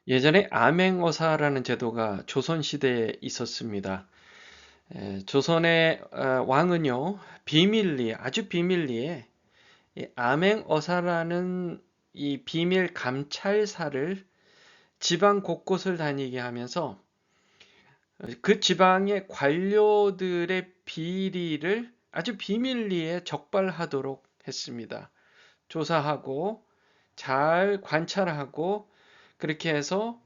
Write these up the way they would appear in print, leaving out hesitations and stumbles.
예전에 암행어사라는 제도가 조선시대에 있었습니다. 조선의 왕은요, 아주 비밀리에 이 암행어사라는 이 비밀 감찰사를 지방 곳곳을 다니게 하면서 그 지방의 관료들의 비리를 아주 비밀리에 적발하도록 했습니다. 조사하고 잘 관찰하고 그렇게 해서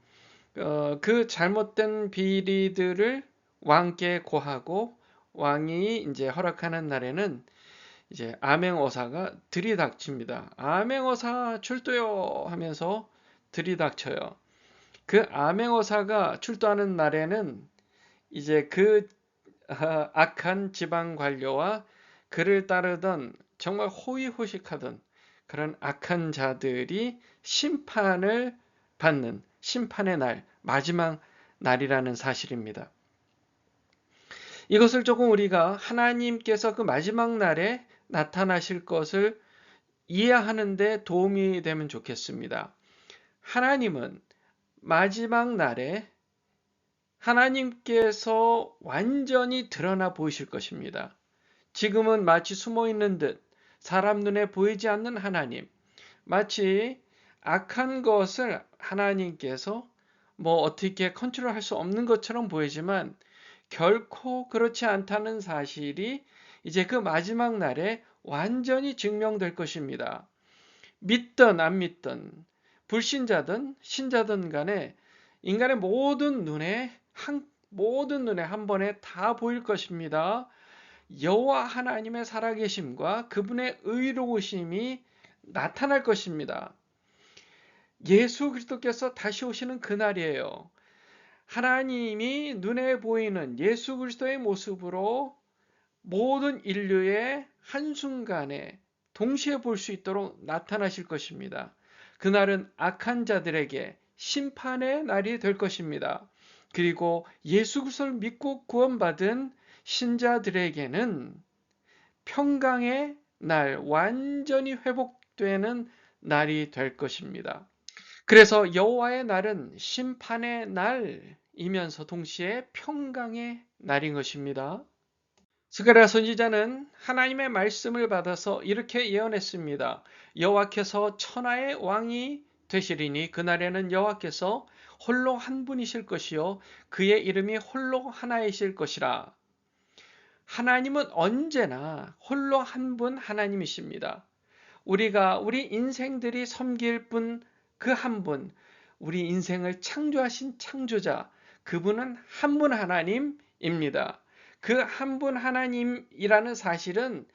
그 잘못된 비리들을 왕께 고하고 왕이 이제 허락하는 날에는 이제 암행어사가 들이닥칩니다. 암행어사 출두요 하면서 들이닥쳐요. 그 암행어사가 출두하는 날에는 이제 그 악한 지방 관료와 그를 따르던 정말 호의호식하던 그런 악한 자들이 심판을 받는 심판의 날, 마지막 날이라는 사실입니다. 이것을 조금 우리가 하나님께서 그 마지막 날에 나타나실 것을 이해하는 데 도움이 되면 좋겠습니다. 하나님은 마지막 날에 하나님께서 완전히 드러나 보이실 것입니다. 지금은 마치 숨어 있는 듯 사람 눈에 보이지 않는 하나님, 마치 악한 것을 하나님께서 뭐 어떻게 컨트롤할 수 없는 것처럼 보이지만 결코 그렇지 않다는 사실이 이제 그 마지막 날에 완전히 증명될 것입니다. 믿든 안 믿든 불신자든 신자든 간에 인간의 모든 눈에 한 번에 다 보일 것입니다. 여호와 하나님의 살아계심과 그분의 의로우심이 나타날 것입니다. 예수 그리스도께서 다시 오시는 그날이에요. 하나님이 눈에 보이는 예수 그리스도의 모습으로 모든 인류의 한순간에 동시에 볼 수 있도록 나타나실 것입니다. 그날은 악한 자들에게 심판의 날이 될 것입니다. 그리고 예수 그리스도를 믿고 구원받은 신자들에게는 평강의 날, 완전히 회복되는 날이 될 것입니다. 그래서 여호와의 날은 심판의 날이면서 동시에 평강의 날인 것입니다. 스가랴 선지자는 하나님의 말씀을 받아서 이렇게 예언했습니다. 여호와께서 천하의 왕이 되시리니 그날에는 여호와께서 홀로 한 분이실 것이요 그의 이름이 홀로 하나이실 것이라. 하나님은 언제나 홀로 한 분 하나님이십니다. 우리가 우리 인생들이 섬길 분 그 한 분, 우리 인생을 창조하신 창조자, 그분은 한 분 하나님입니다. 그 한 분 하나님이라는 사실은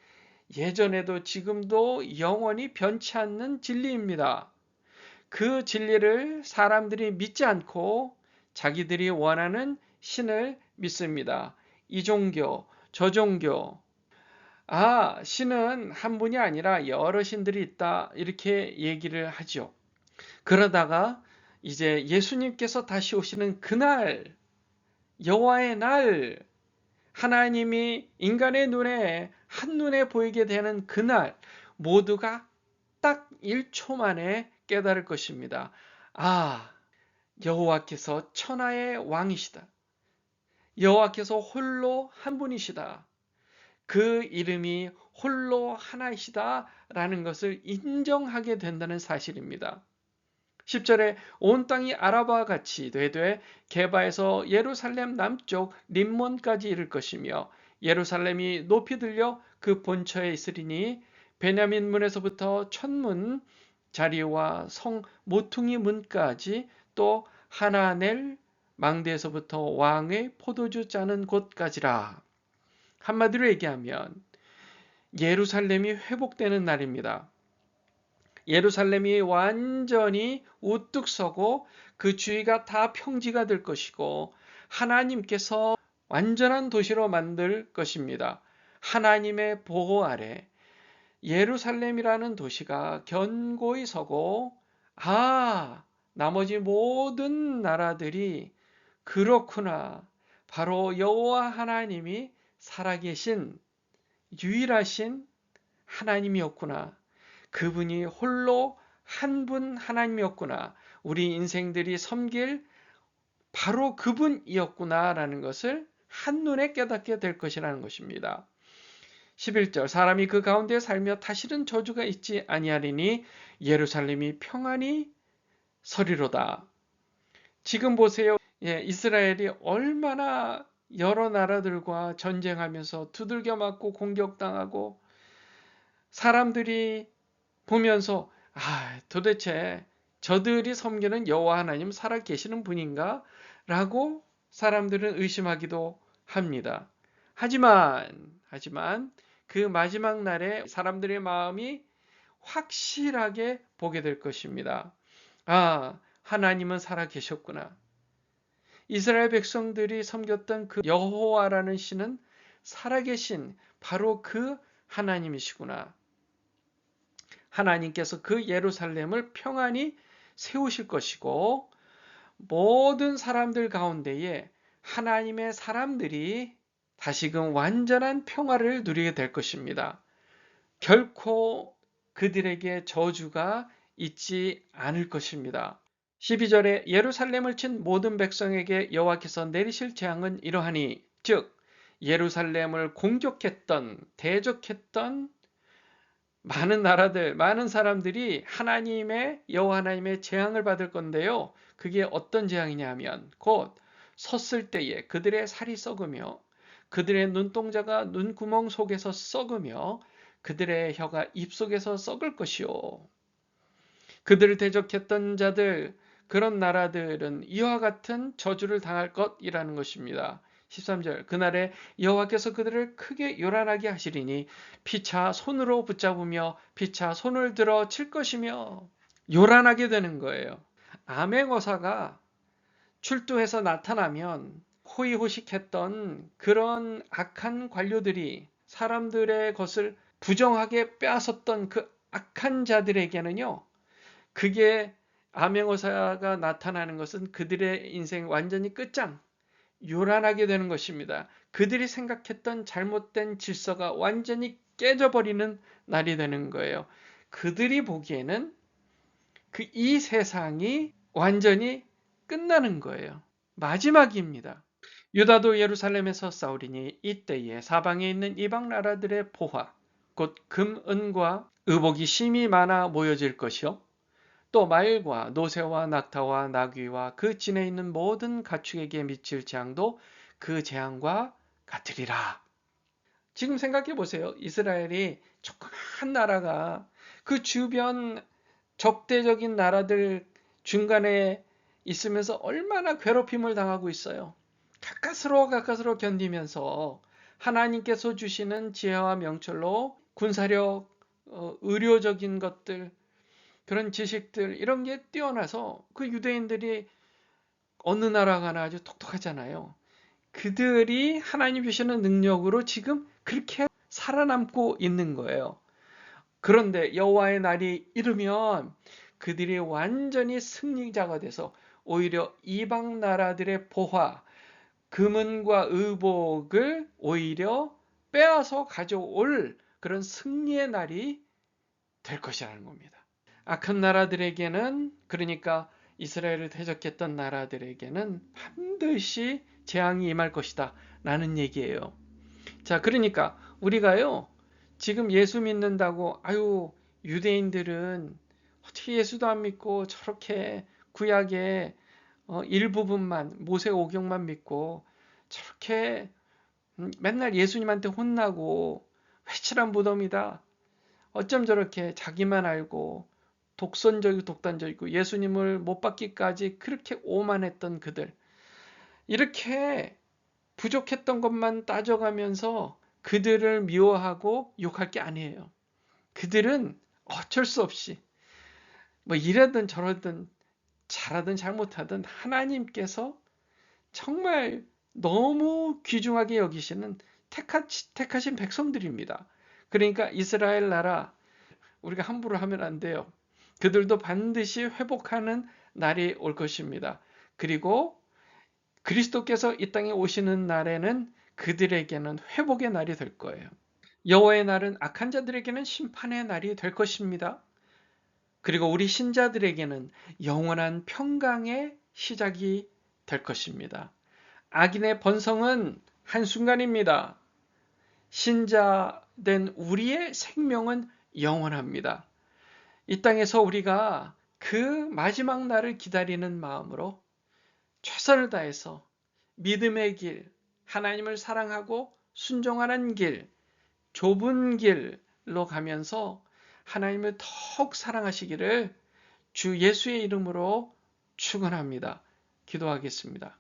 예전에도 지금도 영원히 변치 않는 진리입니다. 그 진리를 사람들이 믿지 않고 자기들이 원하는 신을 믿습니다. 이 종교, 저 종교, 신은 한 분이 아니라 여러 신들이 있다. 이렇게 얘기를 하죠. 그러다가 이제 예수님께서 다시 오시는 그날, 여호와의 날, 하나님이 인간의 눈에 한눈에 보이게 되는 그날, 모두가 딱 1초 만에 깨달을 것입니다. 여호와께서 천하의 왕이시다. 여호와께서 홀로 한 분이시다. 그 이름이 홀로 하나이시다라는 것을 인정하게 된다는 사실입니다. 10절에 온 땅이 아라바와 같이 되되 게바에서 예루살렘 남쪽 림몬까지 이를 것이며 예루살렘이 높이 들려 그 본처에 있으리니 베냐민 문에서부터 천문 자리와 성 모퉁이 문까지 또 하나넬 망대에서부터 왕의 포도주 짜는 곳까지라. 한마디로 얘기하면 예루살렘이 회복되는 날입니다. 예루살렘이 완전히 우뚝 서고 그 주위가 다 평지가 될 것이고 하나님께서 완전한 도시로 만들 것입니다. 하나님의 보호 아래 예루살렘이라는 도시가 견고히 서고 나머지 모든 나라들이 그렇구나. 바로 여호와 하나님이 살아계신 유일하신 하나님이었구나. 그분이 홀로 한 분 하나님이었구나. 우리 인생들이 섬길 바로 그분이었구나라는 것을 한눈에 깨닫게 될 것이라는 것입니다. 11절 사람이 그 가운데 살며 다시는 저주가 있지 아니하리니 예루살렘이 평안히 서리로다. 지금 보세요. 이스라엘이 얼마나 여러 나라들과 전쟁하면서 두들겨 맞고 공격당하고 사람들이 보면서 도대체 저들이 섬기는 여호와 하나님 살아 계시는 분인가? 라고 사람들은 의심하기도 합니다. 하지만 그 마지막 날에 사람들의 마음이 확실하게 보게 될 것입니다. 하나님은 살아 계셨구나. 이스라엘 백성들이 섬겼던 그 여호와라는 신은 살아계신 바로 그 하나님이시구나. 하나님께서 그 예루살렘을 평안히 세우실 것이고 모든 사람들 가운데에 하나님의 사람들이 다시금 완전한 평화를 누리게 될 것입니다. 결코 그들에게 저주가 있지 않을 것입니다. 12절에 예루살렘을 친 모든 백성에게 여호와께서 내리실 재앙은 이러하니 즉 예루살렘을 공격했던 대적했던 많은 나라들, 많은 사람들이 여호와 하나님의 재앙을 받을 건데요. 그게 어떤 재앙이냐면 곧 섰을 때에 그들의 살이 썩으며 그들의 눈동자가 눈구멍 속에서 썩으며 그들의 혀가 입속에서 썩을 것이요. 그들을 대적했던 자들, 그런 나라들은 이와 같은 저주를 당할 것이라는 것입니다. 13절 그날에 여호와께서 그들을 크게 요란하게 하시리니 피차 손으로 붙잡으며 피차 손을 들어 칠 것이며 요란하게 되는 거예요. 암행어사가 출두해서 나타나면 호의호식했던 그런 악한 관료들이 사람들의 것을 부정하게 빼앗았던 그 악한 자들에게는요. 그게 암행어사가 나타나는 것은 그들의 인생 완전히 끝장, 요란하게 되는 것입니다. 그들이 생각했던 잘못된 질서가 완전히 깨져버리는 날이 되는 거예요. 그들이 보기에는 이 세상이 완전히 끝나는 거예요. 마지막입니다. 유다도 예루살렘에서 싸우리니 이때에 사방에 있는 이방 나라들의 보화, 곧 금, 은과 의복이 심히 많아 모여질 것이요. 또 말과 노새와 낙타와 나귀와 그 진에 있는 모든 가축에게 미칠 재앙도 그 재앙과 같으리라. 지금 생각해 보세요. 이스라엘이 조그만 나라가 그 주변 적대적인 나라들 중간에 있으면서 얼마나 괴롭힘을 당하고 있어요. 가까스로 견디면서 하나님께서 주시는 지혜와 명철로 군사력, 의료적인 것들, 그런 지식들 이런 게 뛰어나서 그 유대인들이 어느 나라 가나 아주 똑똑하잖아요. 그들이 하나님 주시는 능력으로 지금 그렇게 살아남고 있는 거예요. 그런데 여호와의 날이 이르면 그들이 완전히 승리자가 돼서 오히려 이방 나라들의 보화, 금은과 의복을 오히려 빼앗아 가져올 그런 승리의 날이 될 것이라는 겁니다. 악한 나라들에게는, 그러니까 이스라엘을 대적했던 나라들에게는 반드시 재앙이 임할 것이다 라는 얘기예요. 자, 그러니까 우리가요 지금 예수 믿는다고 유대인들은 어떻게 예수도 안 믿고 저렇게 구약의 일부분만 모세오경만 믿고 저렇게 맨날 예수님한테 혼나고 회칠한 무덤이다. 어쩜 저렇게 자기만 알고 독선적이고 독단적이고 예수님을 못 받기까지 그렇게 오만했던 그들, 이렇게 부족했던 것만 따져가면서 그들을 미워하고 욕할 게 아니에요. 그들은 어쩔 수 없이 뭐 이러든 저러든 잘하든 잘못하든 하나님께서 정말 너무 귀중하게 여기시는 택하신 백성들입니다. 그러니까 이스라엘 나라 우리가 함부로 하면 안 돼요. 그들도 반드시 회복하는 날이 올 것입니다. 그리고 그리스도께서 이 땅에 오시는 날에는 그들에게는 회복의 날이 될 거예요. 여호와의 날은 악한 자들에게는 심판의 날이 될 것입니다. 그리고 우리 신자들에게는 영원한 평강의 시작이 될 것입니다. 악인의 번성은 한순간입니다. 신자된 우리의 생명은 영원합니다. 이 땅에서 우리가 그 마지막 날을 기다리는 마음으로 최선을 다해서 믿음의 길, 하나님을 사랑하고 순종하는 길, 좁은 길로 가면서 하나님을 더욱 사랑하시기를 주 예수의 이름으로 축원합니다. 기도하겠습니다.